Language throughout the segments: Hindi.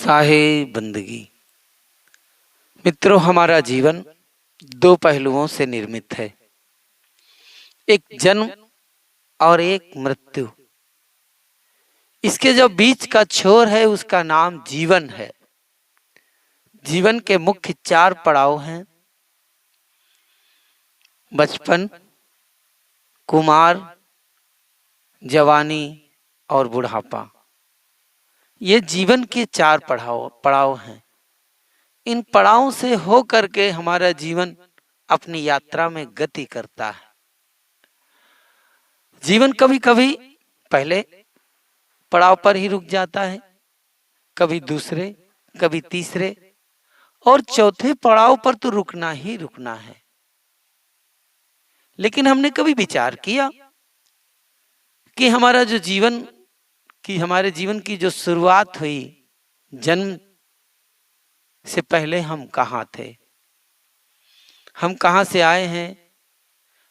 साहे बंदगी। मित्रों, हमारा जीवन दो पहलुओं से निर्मित है, एक जन्म और एक मृत्यु। इसके जो बीच का छोर है उसका नाम जीवन है। जीवन के मुख्य चार पड़ाव हैं: बचपन, कुमार, जवानी और बुढ़ापा। ये जीवन के चार पड़ाव हैं। इन पड़ावों से हो करके हमारा जीवन अपनी यात्रा में गति करता है। जीवन कभी कभी पहले पड़ाव पर ही रुक जाता है, कभी दूसरे, कभी तीसरे और चौथे पड़ाव पर तो रुकना ही रुकना है। लेकिन हमने कभी विचार किया कि हमारे जीवन की जो शुरुआत हुई, जन्म से पहले हम कहाँ थे, हम कहाँ से आए हैं,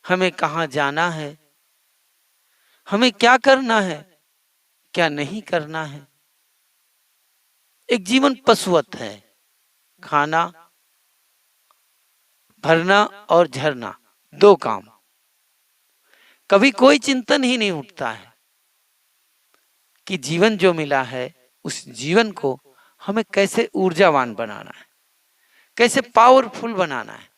हमें कहाँ जाना है, हमें क्या करना है, क्या नहीं करना है। एक जीवन पशुवत है, खाना, भरना और झरना, दो काम। कभी कोई चिंतन ही नहीं उठता है कि जीवन जो मिला है उस जीवन को हमें कैसे ऊर्जावान बनाना है, कैसे पावरफुल बनाना है।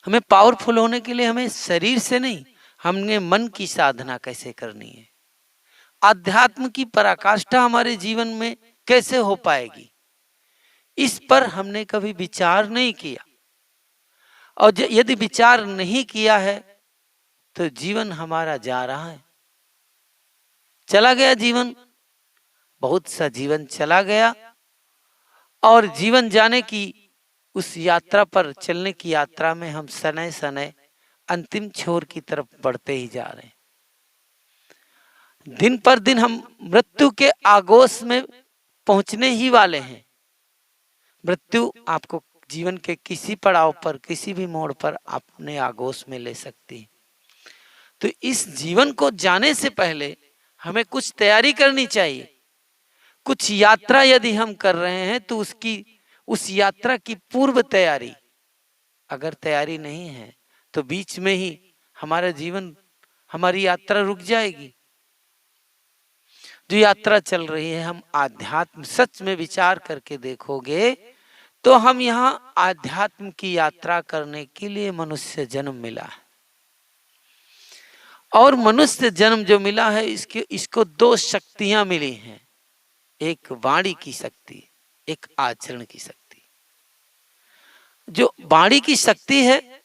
हमें पावरफुल होने के लिए हमें शरीर से नहीं, हमने मन की साधना कैसे करनी है, आध्यात्म की पराकाष्ठा हमारे जीवन में कैसे हो पाएगी, इस पर हमने कभी विचार नहीं किया। और यदि विचार नहीं किया है तो जीवन हमारा जा रहा है, चला गया जीवन, बहुत सा जीवन चला गया। और जीवन जाने की उस यात्रा पर, चलने की यात्रा में हम सनय सनय अंतिम छोर की तरफ बढ़ते ही जा रहे हैं। दिन पर दिन हम मृत्यु के आगोश में पहुंचने ही वाले हैं। मृत्यु आपको जीवन के किसी पड़ाव पर, किसी भी मोड़ पर अपने आगोश में ले सकती है। तो इस जीवन को जाने से पहले हमें कुछ तैयारी करनी चाहिए। कुछ यात्रा यदि हम कर रहे हैं तो उस यात्रा की पूर्व तैयारी, अगर तैयारी नहीं है तो बीच में ही हमारा जीवन, हमारी यात्रा रुक जाएगी। जो यात्रा चल रही है, हम आध्यात्म सच में विचार करके देखोगे तो हम यहाँ आध्यात्म की यात्रा करने के लिए मनुष्य जन्म मिला है। और मनुष्य जन्म जो मिला है, इसको दो शक्तियां मिली हैं, एक वाणी की शक्ति, एक आचरण की शक्ति। जो वाणी की शक्ति है,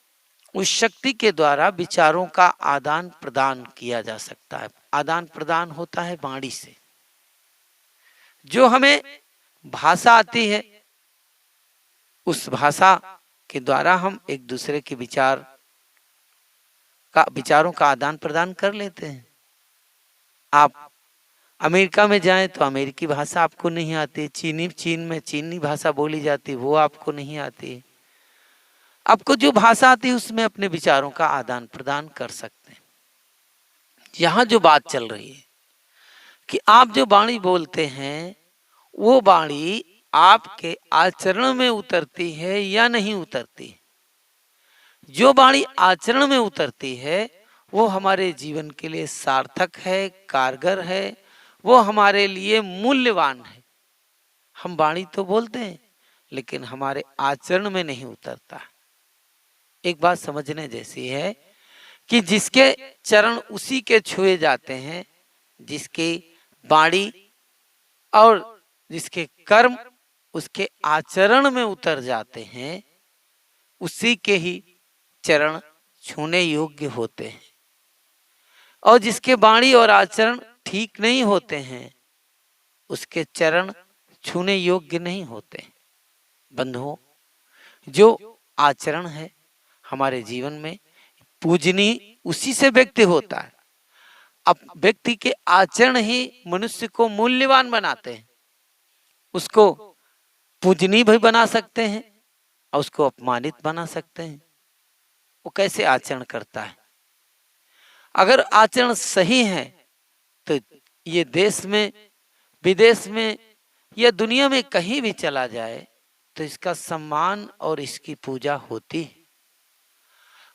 उस शक्ति के द्वारा विचारों का आदान प्रदान किया जा सकता है। आदान प्रदान होता है वाणी से। जो हमें भाषा आती है, उस भाषा के द्वारा हम एक दूसरे के विचारों का आदान प्रदान कर लेते हैं। आप अमेरिका में जाएं तो अमेरिकी भाषा आपको नहीं आती, चीन में चीनी भाषा बोली जाती, वो आपको नहीं आती। आपको जो भाषा आती है उसमें अपने विचारों का आदान प्रदान कर सकते हैं। यहाँ जो बात चल रही है कि आप जो वाणी बोलते हैं, वो वाणी आपके आचरण में उतरती है या नहीं उतरती। जो वाणी आचरण में उतरती है वो हमारे जीवन के लिए सार्थक है, कारगर है, वो हमारे लिए मूल्यवान है। हम वाणी तो बोलते हैं लेकिन हमारे आचरण में नहीं उतरता। एक बात समझने जैसी है कि जिसके चरण उसी के छुए जाते हैं, जिसकी वाणी और जिसके कर्म उसके आचरण में उतर जाते हैं, उसी के ही चरण छूने योग्य होते हैं। और जिसके वाणी और आचरण ठीक नहीं होते हैं, उसके चरण छूने योग्य नहीं होते। बंधुओं, जो आचरण है हमारे जीवन में पूजनीय उसी से व्यक्ति होता है। अब व्यक्ति के आचरण ही मनुष्य को मूल्यवान बनाते हैं। उसको पूजनीय भी बना सकते हैं और उसको अपमानित बना सकते हैं। वो कैसे आचरण करता है। अगर आचरण सही है तो ये देश में, विदेश में, यह दुनिया में कहीं भी चला जाए तो इसका सम्मान और इसकी पूजा होती है।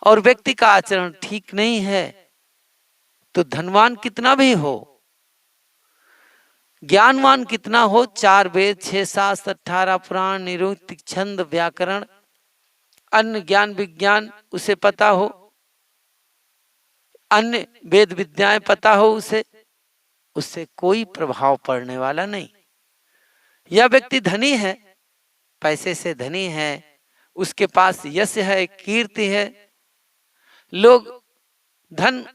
और व्यक्ति का आचरण ठीक नहीं है तो धनवान कितना भी हो, ज्ञानवान कितना हो, 4 वेद 6 शास्त्र 18 पुराण निरुक्त छंद व्याकरण अन्य ज्ञान विज्ञान उसे पता हो, अन्य वेद विद्याएं पता हो उसे, उससे कोई प्रभाव पड़ने वाला नहीं। यह व्यक्ति धनी है, पैसे से धनी है, उसके पास यश है, कीर्ति है, लोग धन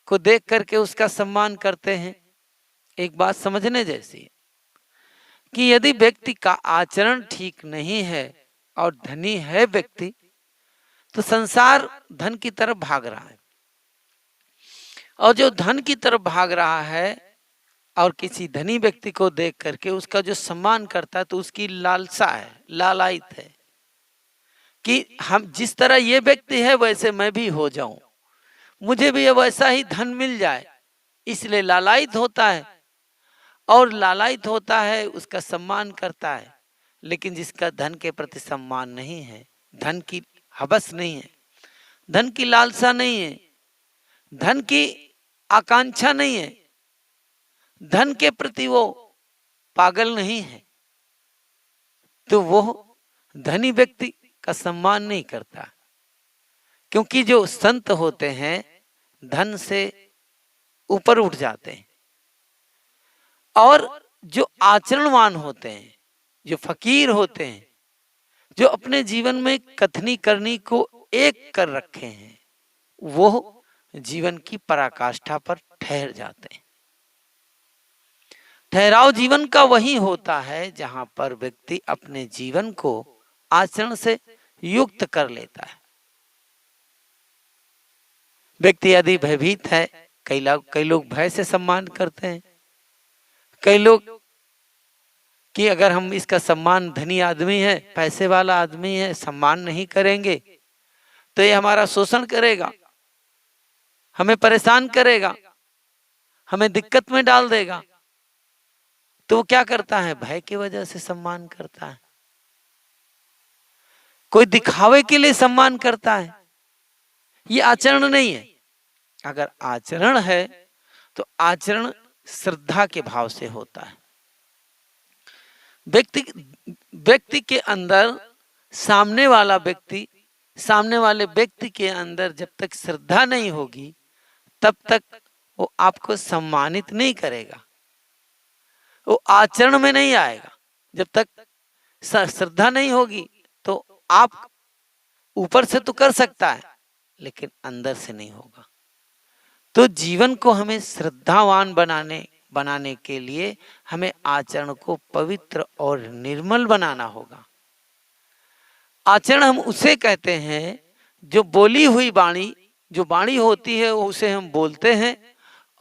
को देख करके उसका सम्मान करते हैं। एक बात समझने जैसी है कि यदि व्यक्ति का आचरण ठीक नहीं है और धनी है व्यक्ति, तो संसार धन की तरफ भाग रहा है, और जो धन की तरफ भाग रहा है और किसी धनी व्यक्ति को देख करके उसका जो सम्मान करता है, तो उसकी लालसा है, लालायित है कि हम जिस तरह ये व्यक्ति है वैसे मैं भी हो जाऊं, मुझे भी वैसा ही धन मिल जाए, इसलिए लालायित होता है। और लालायित होता है, उसका सम्मान करता है। लेकिन जिसका धन के प्रति सम्मान नहीं है, धन की हवस नहीं है, धन की लालसा नहीं है, धन की आकांक्षा नहीं है, धन के प्रति वो पागल नहीं है, तो वो धनी व्यक्ति का सम्मान नहीं करता। क्योंकि जो संत होते हैं धन से ऊपर उठ जाते हैं, और जो आचरणवान होते हैं, जो फकीर होते हैं, जो अपने जीवन में कथनी करनी को एक कर रखे हैं, वो जीवन की पराकाष्ठा पर ठहर जाते हैं। ठहराव जीवन का वही होता है जहां पर व्यक्ति अपने जीवन को आचरण से युक्त कर लेता है। व्यक्ति यदि भयभीत है, कई लोग भय से सम्मान करते हैं, कई लोग कि अगर हम इसका सम्मान, धनी आदमी है, पैसे वाला आदमी है, सम्मान नहीं करेंगे तो ये हमारा शोषण करेगा, हमें परेशान करेगा, हमें दिक्कत में डाल देगा। तो वो क्या करता है, भय की वजह से सम्मान करता है, कोई दिखावे के लिए सम्मान करता है। ये आचरण नहीं है। अगर आचरण है तो आचरण श्रद्धा के भाव से होता है। व्यक्ति के अंदर सामने वाले व्यक्ति के अंदर जब तक श्रद्धा नहीं होगी तब तक वो आपको सम्मानित नहीं करेगा, वो आचरण में नहीं आएगा। जब तक श्रद्धा नहीं होगी तो आप ऊपर से तो कर सकता है लेकिन अंदर से नहीं होगा। तो जीवन को हमें श्रद्धावान बनाने के लिए हमें आचरण को पवित्र और निर्मल बनाना होगा। आचरण हम उसे कहते हैं जो बोली हुई वाणी, जो वाणी होती है उसे हम बोलते हैं,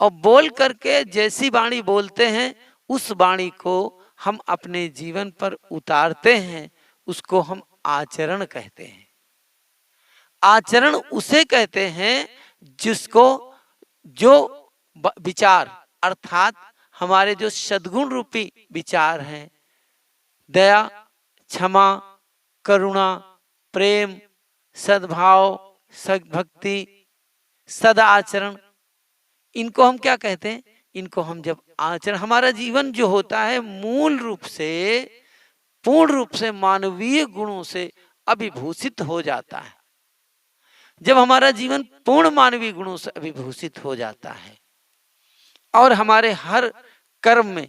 और बोल करके जैसी वाणी बोलते हैं उस वाणी को हम अपने जीवन पर उतारते हैं, उसको हम आचरण कहते हैं। आचरण उसे कहते हैं जिसको जो विचार अर्थात हमारे जो सद्गुण रूपी विचार हैं, दया, क्षमा, करुणा, प्रेम, सद्भाव, सद्भक्ति, सदाचरण, इनको हम क्या कहते हैं? इनको हम जब आचरण, हमारा जीवन जो होता है मूल रूप से, पूर्ण रूप से मानवीय गुणों से अभिभूषित हो जाता है। जब हमारा जीवन पूर्ण मानवीय गुणों से अभिभूषित हो जाता है और हमारे हर कर्म में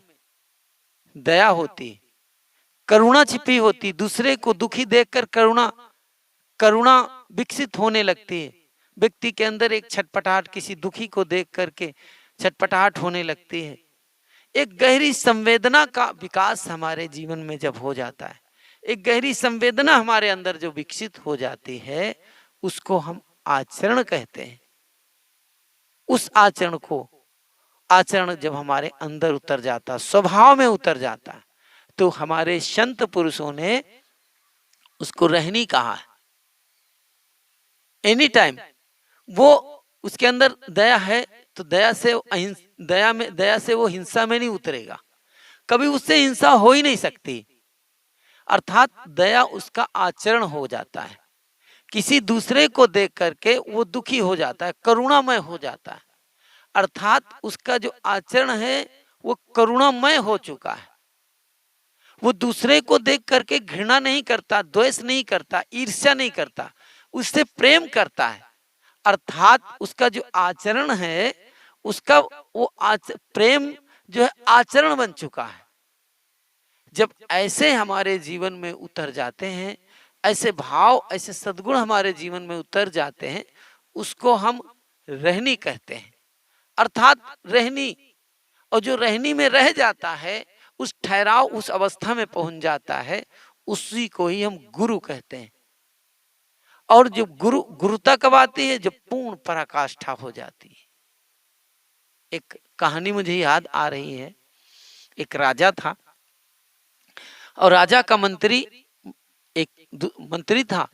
दया होती, करुणा छिपी होती, दूसरे को दुखी देखकर करुणा विकसित होने लगती है। व्यक्ति के अंदर एक छटपटाहट, किसी दुखी को देख करके छटपटाहट होने लगती है। एक गहरी संवेदना का विकास हमारे जीवन में जब हो जाता है, एक गहरी संवेदना हमारे अंदर जो विकसित हो जाती है, उसको हम आचरण कहते हैं। उस आचरण जब हमारे अंदर उतर जाता, स्वभाव में उतर जाता है, तो हमारे संत पुरुषों ने उसको रहनी कहा है। एनी टाइम वो उसके अंदर दया है तो दया से वो हिंसा में नहीं उतरेगा। कभी उससे हिंसा हो ही नहीं सकती। अर्थात दया उसका आचरण हो जाता है। किसी दूसरे को देख करके वो दुखी हो जाता है, करुणामय हो जाता है। अर्थात उसका जो आचरण है वो करुणामय हो चुका है। वो दूसरे को देख करके घृणा नहीं करता, द्वेष नहीं करता, ईर्ष्या नहीं करता, उससे प्रेम करता है। अर्थात उसका जो आचरण है, उसका वो प्रेम जो है आचरण बन चुका है। जब ऐसे हमारे जीवन में उतर जाते हैं, ऐसे भाव, ऐसे सद्गुण हमारे जीवन में उतर जाते हैं, उसको हम रहनी कहते हैं। अर्थात रहनी, और जो रहनी में रह जाता है, उस ठहराव, उस अवस्था में पहुंच जाता है, उसी को ही हम गुरु कहते हैं। और जो गुरुता कब आती है? जब पूर्ण पराकाष्ठा हो जाती है। एक कहानी मुझे याद आ रही है। एक राजा था और राजा का मंत्री, एक मंत्री था,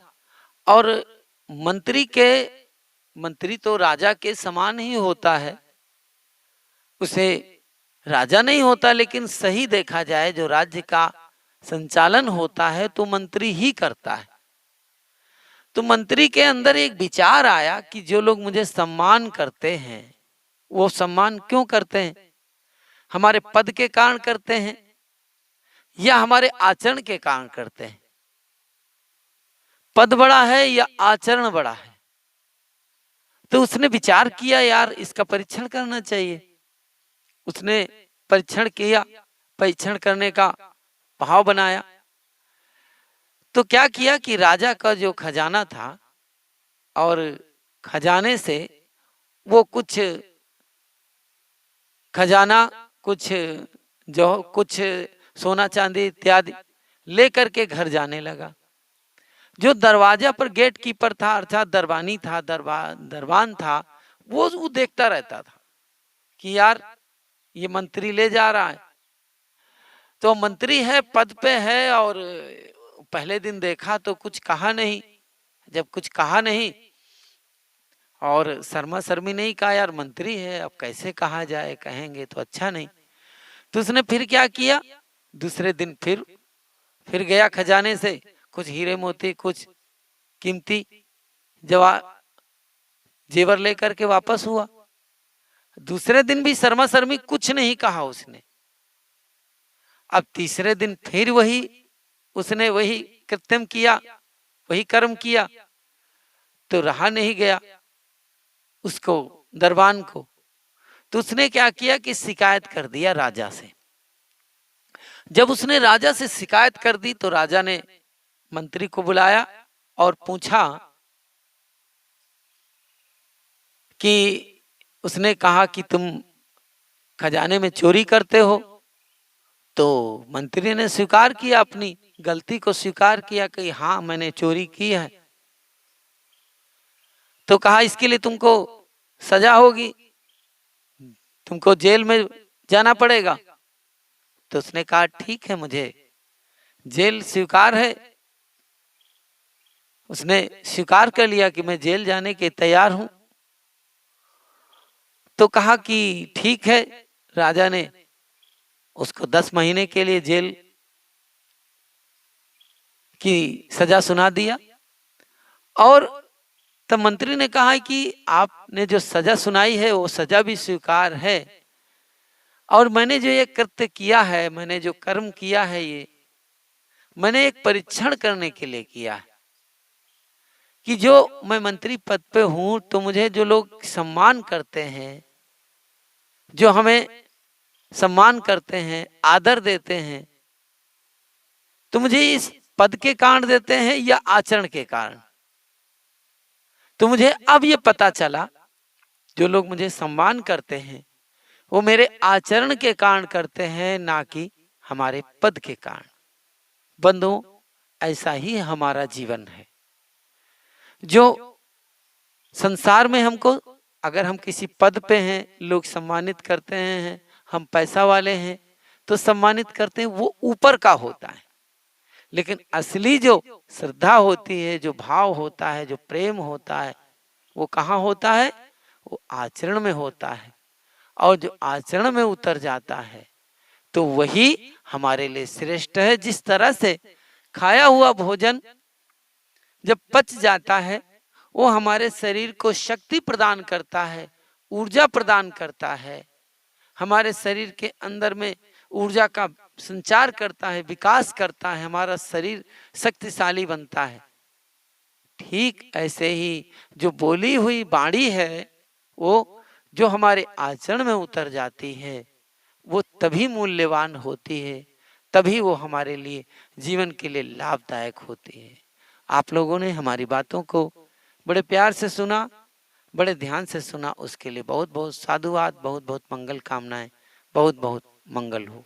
और मंत्री तो राजा के समान ही होता है। उसे राजा नहीं होता, लेकिन सही देखा जाए जो राज्य का संचालन होता है तो मंत्री ही करता है। तो मंत्री के अंदर एक विचार आया कि जो लोग मुझे सम्मान करते हैं, वो सम्मान क्यों करते हैं? हमारे पद के कारण करते हैं या हमारे आचरण के कारण करते हैं? पद बड़ा है या आचरण बड़ा है? तो उसने विचार किया, यार इसका परीक्षण करना चाहिए। उसने परीक्षण किया, परीक्षण करने का भाव बनाया। तो क्या किया कि राजा का जो खजाना था, और खजाने से वो कुछ खजाना, कुछ सोना चांदी इत्यादि लेकर के घर जाने लगा। जो दरवाजा पर गेट कीपर था, अर्थात दरबानी था, दरबान था, वो देखता रहता था कि यार ये मंत्री ले जा रहा है। तो मंत्री है, पद पे है, और पहले दिन देखा तो कुछ कहा नहीं। जब कुछ कहा नहीं और शर्मा शर्मी नहीं कहा, यार मंत्री है, अब कैसे कहा जाए, कहेंगे तो अच्छा नहीं। तो उसने फिर क्या किया, दूसरे दिन फिर गया, खजाने से कुछ हीरे मोती, कुछ कीमती जेवर लेकर के वापस हुआ। दूसरे दिन भी शर्मा शर्मी कुछ नहीं कहा उसने। अब तीसरे दिन फिर उसने वही कृत्यम किया, वही कर्म किया, तो रहा नहीं गया उसको, दरबान को। तो उसने क्या किया कि शिकायत कर दिया राजा से। जब उसने राजा से शिकायत कर दी तो राजा ने मंत्री को बुलाया और पूछा कि, उसने कहा कि तुम खजाने में चोरी करते हो। तो मंत्री ने स्वीकार किया, अपनी गलती को स्वीकार किया कि हाँ मैंने चोरी की है। तो कहा इसके लिए तुमको सजा होगी, तुमको जेल में जाना पड़ेगा। तो उसने कहा ठीक है, मुझे जेल स्वीकार है। उसने स्वीकार कर लिया कि मैं जेल जाने के तैयार हूं। तो कहा कि ठीक है। राजा ने उसको 10 महीने के लिए जेल की सजा सुना दिया। और तब मंत्री ने कहा कि आपने जो सजा सुनाई है वो सजा भी स्वीकार है, और मैंने जो ये कृत्य किया है, मैंने जो कर्म किया है, ये मैंने एक परीक्षण करने के लिए किया है कि जो मैं मंत्री पद पे हूं तो मुझे जो लोग सम्मान करते हैं, जो हमें सम्मान करते हैं, आदर देते हैं, तो मुझे इस पद के कारण देते हैं या आचरण के कारण? तो मुझे अब ये पता चला, जो लोग मुझे सम्मान करते हैं वो मेरे आचरण के कारण करते हैं, ना कि हमारे पद के कारण। बंधुओं, ऐसा ही हमारा जीवन है। जो संसार में हमको, अगर हम किसी पद पे हैं, लोग सम्मानित करते हैं, हम पैसा वाले हैं तो सम्मानित करते हैं, वो ऊपर का होता है। लेकिन असली जो श्रद्धा होती है, जो भाव होता है, जो प्रेम होता है, वो कहाँ होता है? वो आचरण में होता है। और जो आचरण में उतर जाता है तो वही हमारे लिए श्रेष्ठ है। जिस तरह से खाया हुआ भोजन जब पच जाता है वो हमारे शरीर को शक्ति प्रदान करता है, ऊर्जा प्रदान करता है, हमारे शरीर के अंदर में ऊर्जा का संचार करता है, विकास करता है, हमारा शरीर शक्तिशाली बनता है। ठीक ऐसे ही जो बोली हुई वाणी है वो जो हमारे आचरण में उतर जाती है वो तभी मूल्यवान होती है, तभी वो हमारे लिए जीवन के लिए लाभदायक होती है। आप लोगों ने हमारी बातों को बड़े प्यार से सुना, बड़े ध्यान से सुना, उसके लिए बहुत बहुत साधुवाद, बहुत बहुत मंगल कामनाएं, बहुत बहुत मंगल हो।